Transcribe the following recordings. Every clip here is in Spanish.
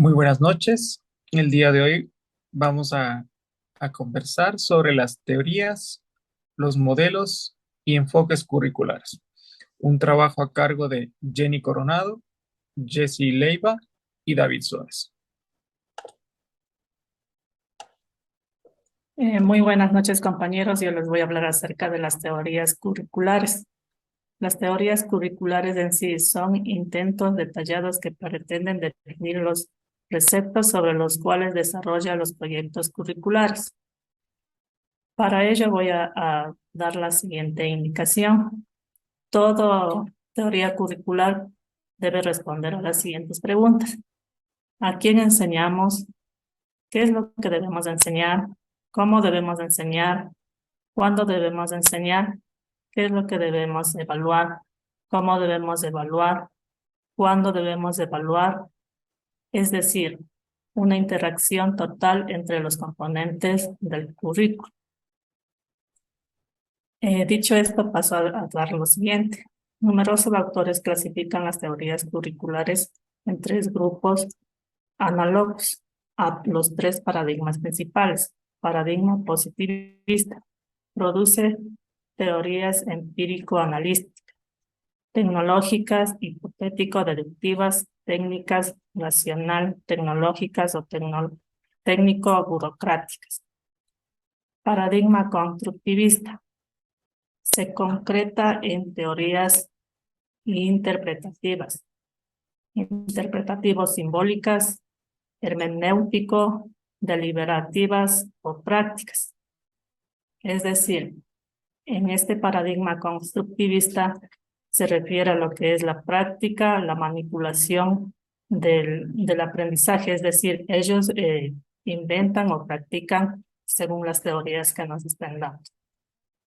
Muy buenas noches. El día de hoy vamos a conversar sobre las teorías, los modelos y enfoques curriculares. Un trabajo a cargo de Jenny Coronado, Jesse Leiva y David Suárez. Muy buenas noches, compañeros. Yo les voy a hablar acerca de las teorías curriculares. Las teorías curriculares en sí son intentos detallados que pretenden definir los preceptos sobre los cuales desarrolla los proyectos curriculares. Para ello voy a dar la siguiente indicación. Toda teoría curricular debe responder a las siguientes preguntas. ¿A quién enseñamos? ¿Qué es lo que debemos enseñar? ¿Cómo debemos enseñar? ¿Cuándo debemos enseñar? ¿Qué es lo que debemos evaluar? ¿Cómo debemos evaluar? ¿Cuándo debemos evaluar? Es decir, una interacción total entre los componentes del currículo. Dicho esto, paso a dar lo siguiente. Numerosos autores clasifican las teorías curriculares en tres grupos análogos a los tres paradigmas principales. Paradigma positivista produce teorías empírico-analíticas, tecnológicas, hipotético-deductivas, técnicas racional-tecnológicas o técnico-burocráticas. Paradigma constructivista se concreta en teorías interpretativas, interpretativo-simbólicas, hermenéutico, deliberativas o prácticas. Es decir, en este paradigma constructivista se refiere a lo que es la práctica, la manipulación del aprendizaje, es decir, ellos inventan o practican según las teorías que nos están dando.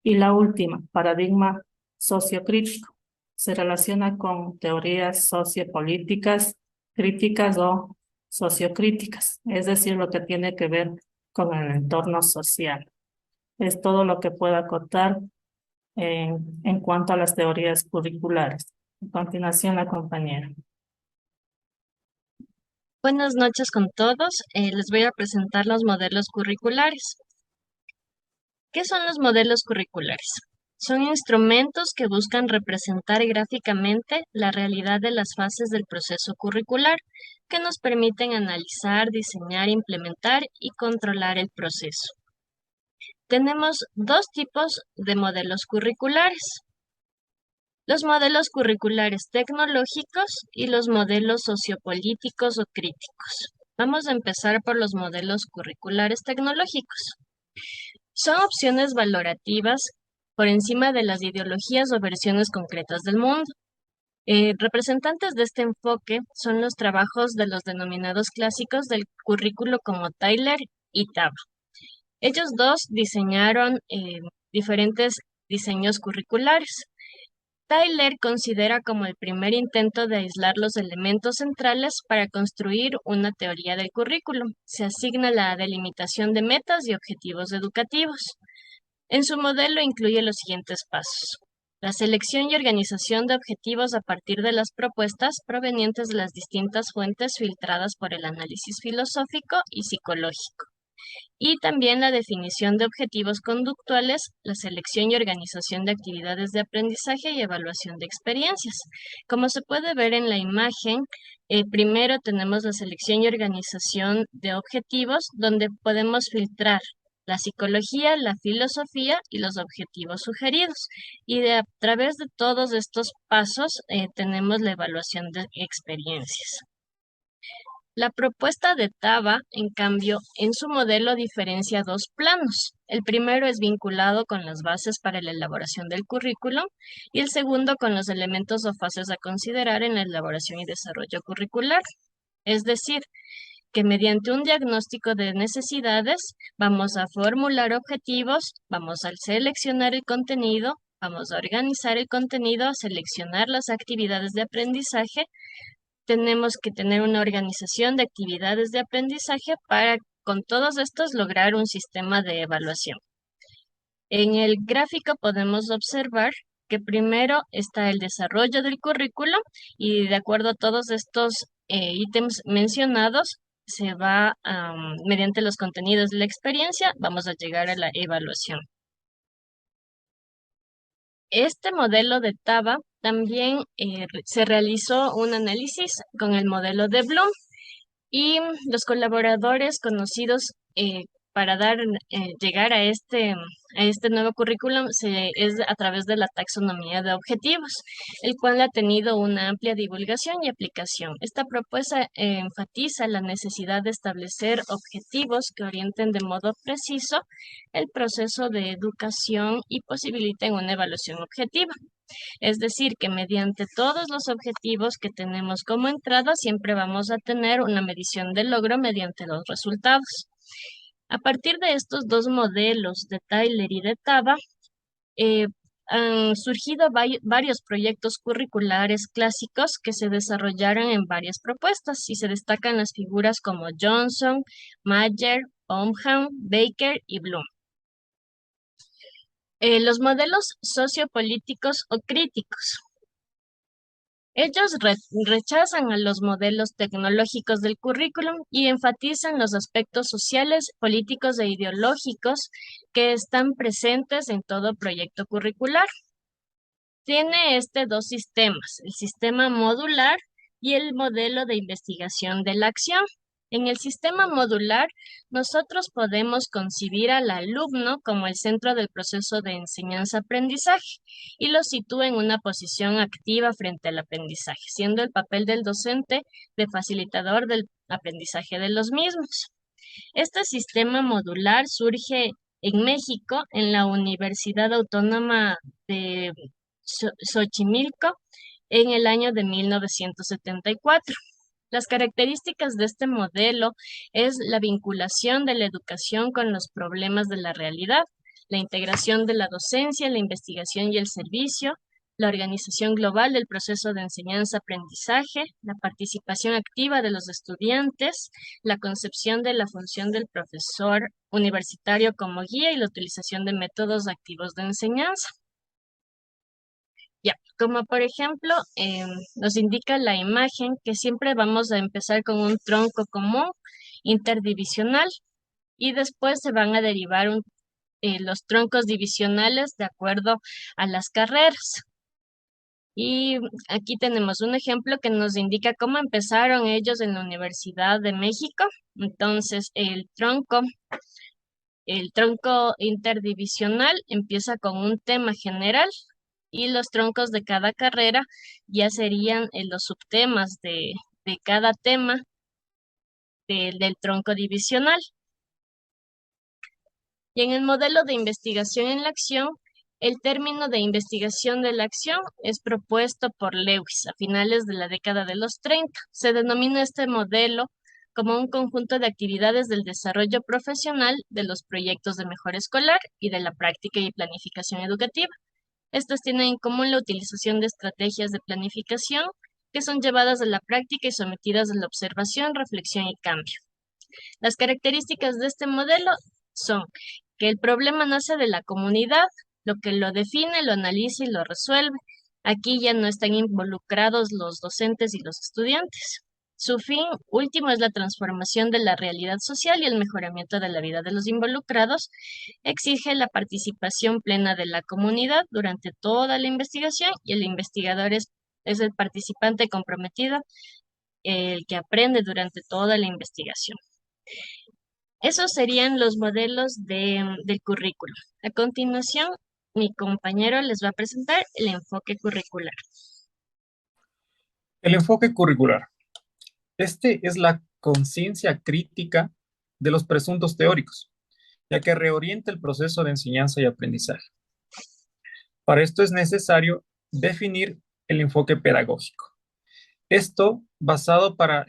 Y la última, paradigma sociocrítico, se relaciona con teorías sociopolíticas, críticas o sociocríticas, es decir, lo que tiene que ver con el entorno social. Es todo lo que puedo acotar en cuanto a las teorías curriculares. A continuación, la compañera. Buenas noches con todos. Les voy a presentar los modelos curriculares. ¿Qué son los modelos curriculares? Son instrumentos que buscan representar gráficamente la realidad de las fases del proceso curricular, que nos permiten analizar, diseñar, implementar y controlar el proceso. Tenemos dos tipos de modelos curriculares: los modelos curriculares tecnológicos y los modelos sociopolíticos o críticos. Vamos a empezar por los modelos curriculares tecnológicos. Son opciones valorativas por encima de las ideologías o versiones concretas del mundo. Representantes de este enfoque son los trabajos de los denominados clásicos del currículo como Tyler y Taba. Ellos dos diseñaron diferentes diseños curriculares. Tyler considera como el primer intento de aislar los elementos centrales para construir una teoría del currículo. Se asigna la delimitación de metas y objetivos educativos. En su modelo incluye los siguientes pasos: la selección y organización de objetivos a partir de las propuestas provenientes de las distintas fuentes filtradas por el análisis filosófico y psicológico, y también la definición de objetivos conductuales, la selección y organización de actividades de aprendizaje y evaluación de experiencias. Como se puede ver en la imagen, primero tenemos la selección y organización de objetivos, donde podemos filtrar la psicología, la filosofía y los objetivos sugeridos. Y a través de todos estos pasos tenemos la evaluación de experiencias. La propuesta de Taba, en cambio, en su modelo diferencia dos planos. El primero es vinculado con las bases para la elaboración del currículum y el segundo con los elementos o fases a considerar en la elaboración y desarrollo curricular. Es decir, que mediante un diagnóstico de necesidades vamos a formular objetivos, vamos a seleccionar el contenido, vamos a organizar el contenido, a seleccionar las actividades de aprendizaje. Tenemos que tener una organización de actividades de aprendizaje para, con todos estos, lograr un sistema de evaluación. En el gráfico podemos observar que primero está el desarrollo del currículo y de acuerdo a todos estos ítems mencionados, se va, mediante los contenidos de la experiencia, vamos a llegar a la evaluación. Este modelo de TABA también se realizó un análisis con el modelo de Bloom y los colaboradores conocidos para llegar a este nuevo currículum es a través de la taxonomía de objetivos, el cual ha tenido una amplia divulgación y aplicación. Esta propuesta enfatiza la necesidad de establecer objetivos que orienten de modo preciso el proceso de educación y posibiliten una evaluación objetiva. Es decir, que mediante todos los objetivos que tenemos como entrada, siempre vamos a tener una medición del logro mediante los resultados. A partir de estos dos modelos de Tyler y de Taba, eh, han surgido varios proyectos curriculares clásicos que se desarrollaron en varias propuestas y se destacan las figuras como Johnson, Mayer, Omham, Baker y Bloom. Los modelos sociopolíticos o críticos. Ellos rechazan a los modelos tecnológicos del currículum y enfatizan los aspectos sociales, políticos e ideológicos que están presentes en todo proyecto curricular. Tiene dos sistemas, el sistema modular y el modelo de investigación de la acción. En el sistema modular, nosotros podemos concebir al alumno como el centro del proceso de enseñanza-aprendizaje y lo sitúa en una posición activa frente al aprendizaje, siendo el papel del docente de facilitador del aprendizaje de los mismos. Este sistema modular surge en México, en la Universidad Autónoma de Xochimilco, en el año de 1974. Las características de este modelo es la vinculación de la educación con los problemas de la realidad, la integración de la docencia, la investigación y el servicio, la organización global del proceso de enseñanza-aprendizaje, la participación activa de los estudiantes, la concepción de la función del profesor universitario como guía y la utilización de métodos activos de enseñanza. Ya, como por ejemplo, nos indica la imagen que siempre vamos a empezar con un tronco común interdivisional y después se van a derivar los troncos divisionales de acuerdo a las carreras. Y aquí tenemos un ejemplo que nos indica cómo empezaron ellos en la Universidad de México. Entonces, el tronco interdivisional empieza con un tema general y los troncos de cada carrera ya serían los subtemas de cada tema del tronco divisional. Y en el modelo de investigación en la acción, el término de investigación de la acción es propuesto por Lewis a finales de la década de los 30. Se denomina este modelo como un conjunto de actividades del desarrollo profesional de los proyectos de mejora escolar y de la práctica y planificación educativa. Estas tienen en común la utilización de estrategias de planificación que son llevadas a la práctica y sometidas a la observación, reflexión y cambio. Las características de este modelo son que el problema nace de la comunidad, lo que lo define, lo analiza y lo resuelve. Aquí ya no están involucrados los docentes y los estudiantes. Su fin último es la transformación de la realidad social y el mejoramiento de la vida de los involucrados. Exige la participación plena de la comunidad durante toda la investigación y el investigador es el participante comprometido, el que aprende durante toda la investigación. Esos serían los modelos del currículo. A continuación, mi compañero les va a presentar el enfoque curricular. El enfoque curricular. Este es la conciencia crítica de los presuntos teóricos, ya que reorienta el proceso de enseñanza y aprendizaje. Para esto es necesario definir el enfoque pedagógico. Esto basado para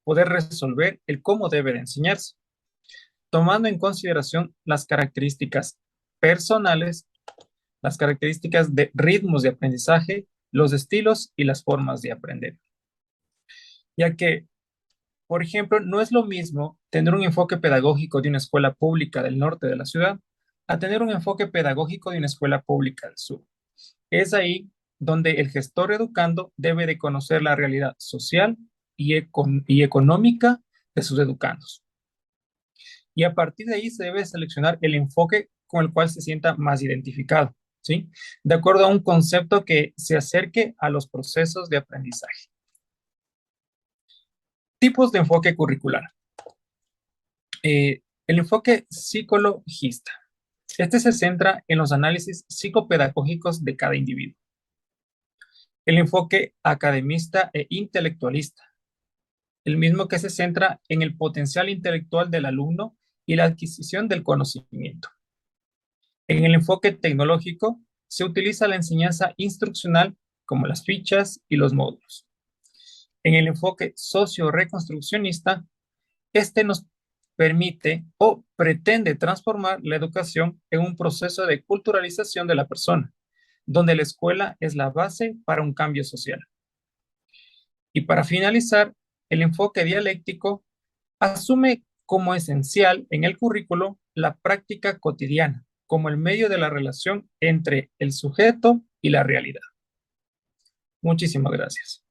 poder resolver el cómo debe de enseñarse, tomando en consideración las características personales, las características de ritmos de aprendizaje, los estilos y las formas de aprender. Ya que, por ejemplo, no es lo mismo tener un enfoque pedagógico de una escuela pública del norte de la ciudad a tener un enfoque pedagógico de una escuela pública del sur. Es ahí donde el gestor educando debe de conocer la realidad social y económica de sus educandos. Y a partir de ahí se debe seleccionar el enfoque con el cual se sienta más identificado, ¿sí? De acuerdo a un concepto que se acerque a los procesos de aprendizaje. Tipos de enfoque curricular. El enfoque psicologista. Este se centra en los análisis psicopedagógicos de cada individuo. El enfoque academista e intelectualista. El mismo que se centra en el potencial intelectual del alumno y la adquisición del conocimiento. En el enfoque tecnológico se utiliza la enseñanza instruccional como las fichas y los módulos. En el enfoque socio-reconstruccionista, este nos permite o pretende transformar la educación en un proceso de culturalización de la persona, donde la escuela es la base para un cambio social. Y para finalizar, el enfoque dialéctico asume como esencial en el currículo la práctica cotidiana, como el medio de la relación entre el sujeto y la realidad. Muchísimas gracias.